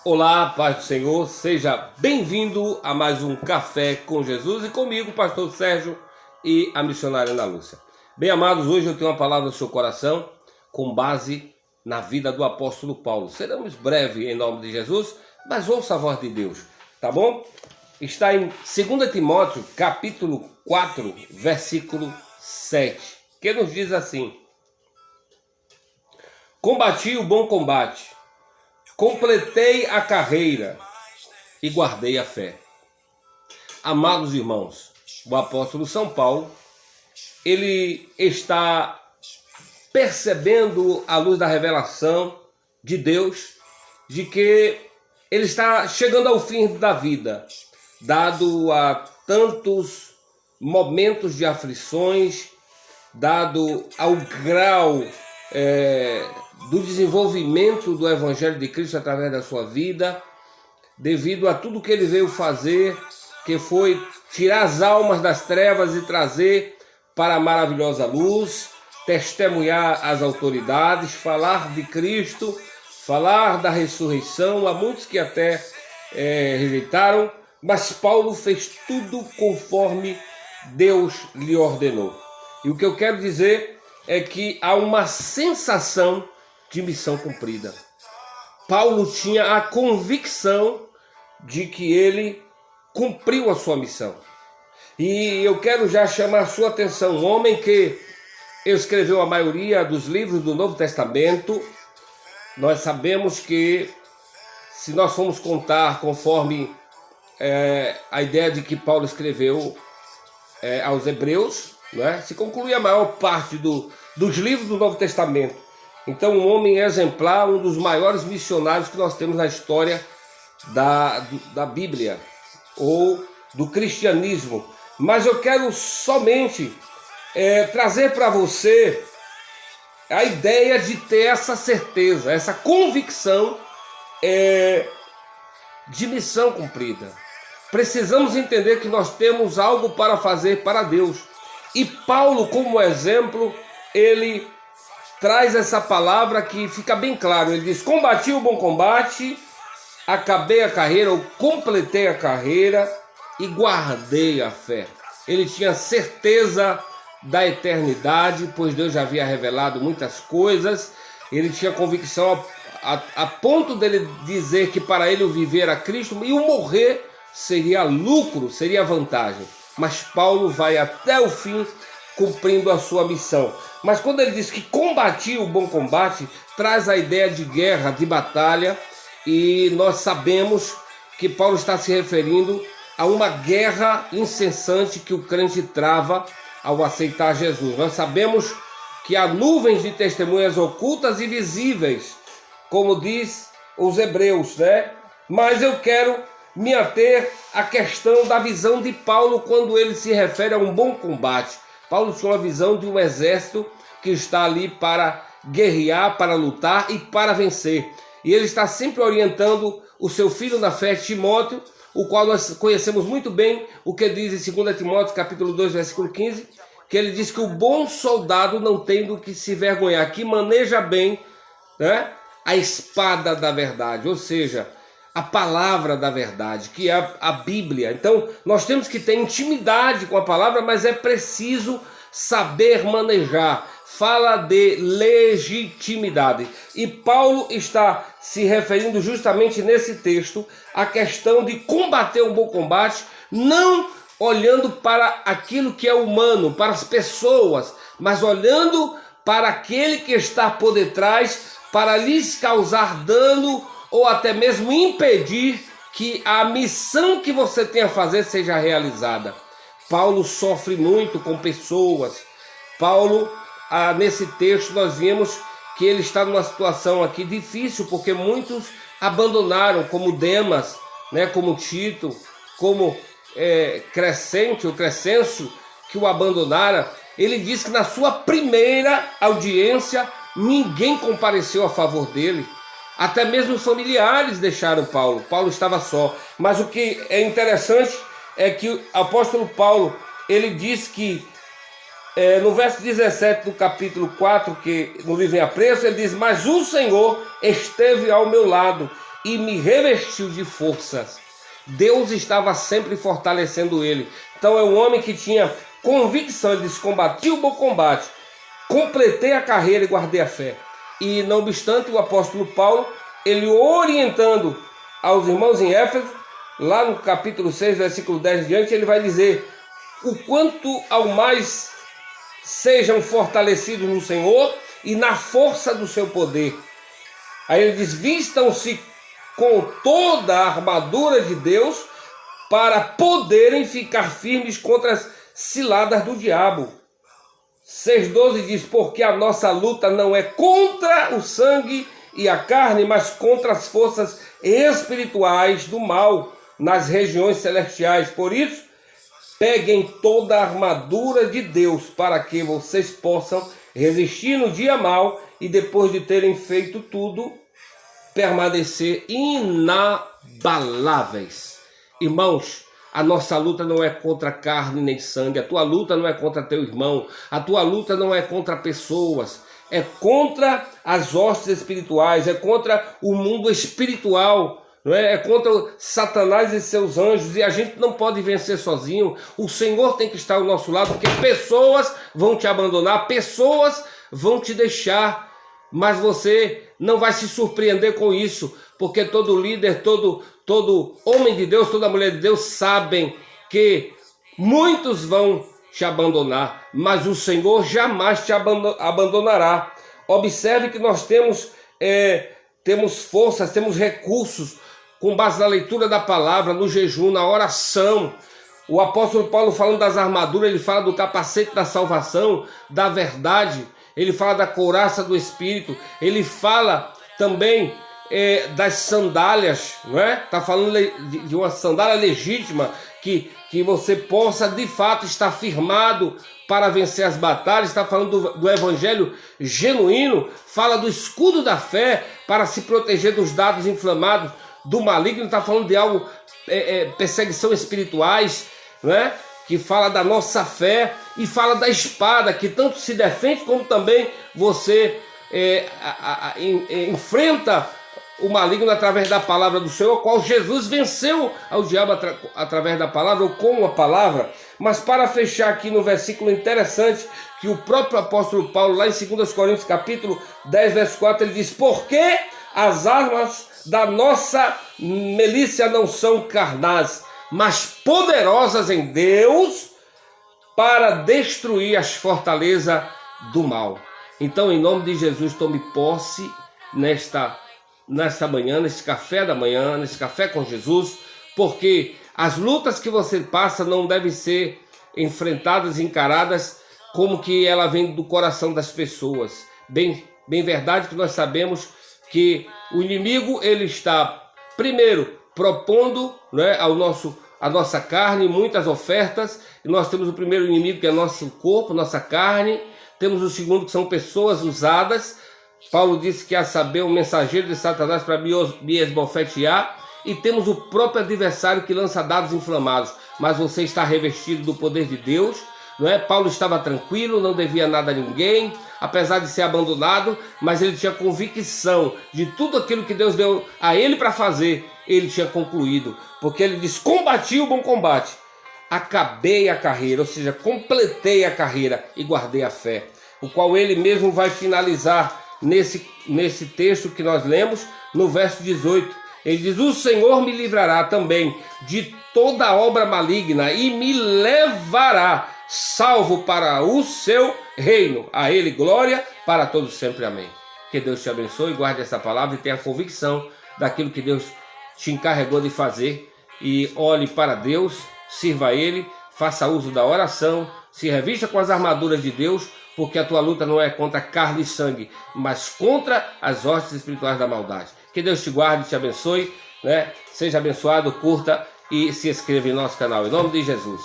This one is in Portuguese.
Olá, paz do Senhor, seja bem-vindo a mais um Café com Jesus e comigo, pastor Sérgio e a missionária Ana Lúcia. Bem amados, hoje eu tenho uma palavra no seu coração com base na vida do apóstolo Paulo. Seremos breves em nome de Jesus, mas ouça a voz de Deus, tá bom? Está em 2 Timóteo, capítulo 4, versículo 7, que nos diz assim: Combati o bom combate, completei a carreira e guardei a fé. Amados irmãos, o apóstolo São Paulo, ele está percebendo à luz da revelação de Deus, de que ele está chegando ao fim da vida, dado a tantos momentos de aflições, dado ao grau do desenvolvimento do Evangelho de Cristo através da sua vida, devido a tudo que ele veio fazer, que foi tirar as almas das trevas e trazer para a maravilhosa luz, testemunhar as autoridades, falar de Cristo, falar da ressurreição. Há muitos que até rejeitaram, mas Paulo fez tudo conforme Deus lhe ordenou. E o que eu quero dizer é que há uma sensação de missão cumprida. Paulo tinha a convicção de que ele cumpriu a sua missão. E eu quero já chamar a sua atenção, um homem que escreveu a maioria dos livros do Novo Testamento. Nós sabemos que, se nós formos contar conforme a ideia de que Paulo escreveu aos Hebreus, né, se conclui a maior parte dos livros do Novo Testamento. Então, um homem exemplar, um dos maiores missionários que nós temos na história da Bíblia ou do cristianismo. Mas eu quero somente trazer para você a ideia de ter essa certeza, essa convicção de missão cumprida. Precisamos entender que nós temos algo para fazer para Deus. E Paulo, como exemplo, ele traz essa palavra que fica bem claro. Ele diz: combati o bom combate, acabei a carreira, ou completei a carreira e guardei a fé. Ele tinha certeza da eternidade, pois Deus já havia revelado muitas coisas. Ele tinha convicção a ponto dele dizer que para ele o viver era Cristo e o morrer seria lucro, seria vantagem. Mas Paulo vai até o fim cumprindo a sua missão. Mas quando ele diz que combatia o bom combate, traz a ideia de guerra, de batalha, e nós sabemos que Paulo está se referindo a uma guerra incessante que o crente trava ao aceitar Jesus. Nós sabemos que há nuvens de testemunhas ocultas e visíveis, como diz os Hebreus, né? Mas eu quero me ater à questão da visão de Paulo quando ele se refere a um bom combate. Paulo tinha uma visão de um exército que está ali para guerrear, para lutar e para vencer. E ele está sempre orientando o seu filho na fé, Timóteo, o qual nós conhecemos muito bem, o que diz em 2 Timóteo, capítulo 2, versículo 15, que ele diz que o bom soldado não tem do que se vergonhar, que maneja bem, né, a espada da verdade, ou seja, a palavra da verdade, que é a Bíblia. Então, nós temos que ter intimidade com a palavra, mas é preciso saber manejar. Fala de legitimidade. E Paulo está se referindo justamente nesse texto à questão de combater um bom combate, não olhando para aquilo que é humano, para as pessoas, mas olhando para aquele que está por detrás para lhes causar dano ou até mesmo impedir que a missão que você tem a fazer seja realizada. Paulo sofre muito com pessoas. Paulo, nesse texto, nós vimos que ele está numa situação aqui difícil, porque muitos abandonaram, como Demas, né, como Tito, como Crescente, ou Crescêncio, que o abandonara. Ele diz que na sua primeira audiência, ninguém compareceu a favor dele. Até mesmo os familiares deixaram Paulo. Paulo estava só. Mas o que é interessante é que o apóstolo Paulo, ele diz que no verso 17 do capítulo 4, que no livro Em Apreço, ele diz: mas o Senhor esteve ao meu lado e me revestiu de forças. Deus estava sempre fortalecendo ele. Então é um homem que tinha convicção, ele disse: combati o bom combate, completei a carreira e guardei a fé. E não obstante, o apóstolo Paulo, ele orientando aos irmãos em Éfeso, lá no capítulo 6, versículo 10 em diante, ele vai dizer: o quanto ao mais sejam fortalecidos no Senhor e na força do seu poder. Aí ele diz: vistam-se com toda a armadura de Deus para poderem ficar firmes contra as ciladas do diabo. 6,12 diz: porque a nossa luta não é contra o sangue e a carne, mas contra as forças espirituais do mal nas regiões celestiais. Por isso, peguem toda a armadura de Deus para que vocês possam resistir no dia mau e, depois de terem feito tudo, permanecer inabaláveis. Irmãos, a nossa luta não é contra carne nem sangue, a tua luta não é contra teu irmão, a tua luta não é contra pessoas, é contra as hostes espirituais, é contra o mundo espiritual, não é? É contra Satanás e seus anjos, e a gente não pode vencer sozinho. O Senhor tem que estar ao nosso lado, porque pessoas vão te abandonar, pessoas vão te deixar, mas você não vai se surpreender com isso, porque todo líder, todo homem de Deus, toda mulher de Deus sabem que muitos vão te abandonar, mas o Senhor jamais te abandonará. Observe que nós temos forças, temos recursos, com base na leitura da palavra, no jejum, na oração. O apóstolo Paulo, falando das armaduras, ele fala do capacete da salvação, da verdade, ele fala da couraça do Espírito, ele fala também das sandálias, não é? Está falando de uma sandália legítima, que você possa de fato estar firmado para vencer as batalhas. Está falando do evangelho genuíno, fala do escudo da fé para se proteger dos dardos inflamados do maligno. Está falando de algo, perseguição espirituais, não é? Que fala da nossa fé, e fala da espada, que tanto se defende como também você enfrenta o maligno através da palavra do Senhor, qual Jesus venceu ao diabo através da palavra, ou com a palavra. Mas para fechar aqui no versículo interessante, que o próprio apóstolo Paulo, lá em 2 Coríntios capítulo 10, verso 4, ele diz: porque as armas da nossa milícia não são carnais, mas poderosas em Deus para destruir as fortalezas do mal. Então, em nome de Jesus, tome posse nesta manhã, nesse café da manhã, nesse café com Jesus, porque as lutas que você passa não devem ser enfrentadas, encaradas como que ela vem do coração das pessoas. Bem verdade que nós sabemos que o inimigo, ele está primeiro propondo, né, a nossa carne, muitas ofertas, e nós temos o primeiro inimigo, que é nosso corpo, nossa carne. Temos o segundo, que são pessoas usadas. Paulo disse que, a saber, o mensageiro de Satanás para me esbofetear. E temos o próprio adversário que lança dados inflamados. Mas você está revestido do poder de Deus, não é? Paulo estava tranquilo, não devia nada a ninguém, apesar de ser abandonado, mas ele tinha convicção de tudo aquilo que Deus deu a ele para fazer, ele tinha concluído. Porque ele diz: combati o bom combate, acabei a carreira, ou seja, completei a carreira e guardei a fé. O qual ele mesmo vai finalizar nesse texto que nós lemos, no verso 18. Ele diz: o Senhor me livrará também de toda obra maligna e me levará salvo para o seu reino. A ele glória para todos sempre. Amém. Que Deus te abençoe, guarde essa palavra e tenha convicção daquilo que Deus te encarregou de fazer. E olhe para Deus, sirva a Ele, faça uso da oração, se revista com as armaduras de Deus, porque a tua luta não é contra carne e sangue, mas contra as hostes espirituais da maldade. Que Deus te guarde e te abençoe, né? Seja abençoado, curta e se inscreva em nosso canal. Em nome de Jesus.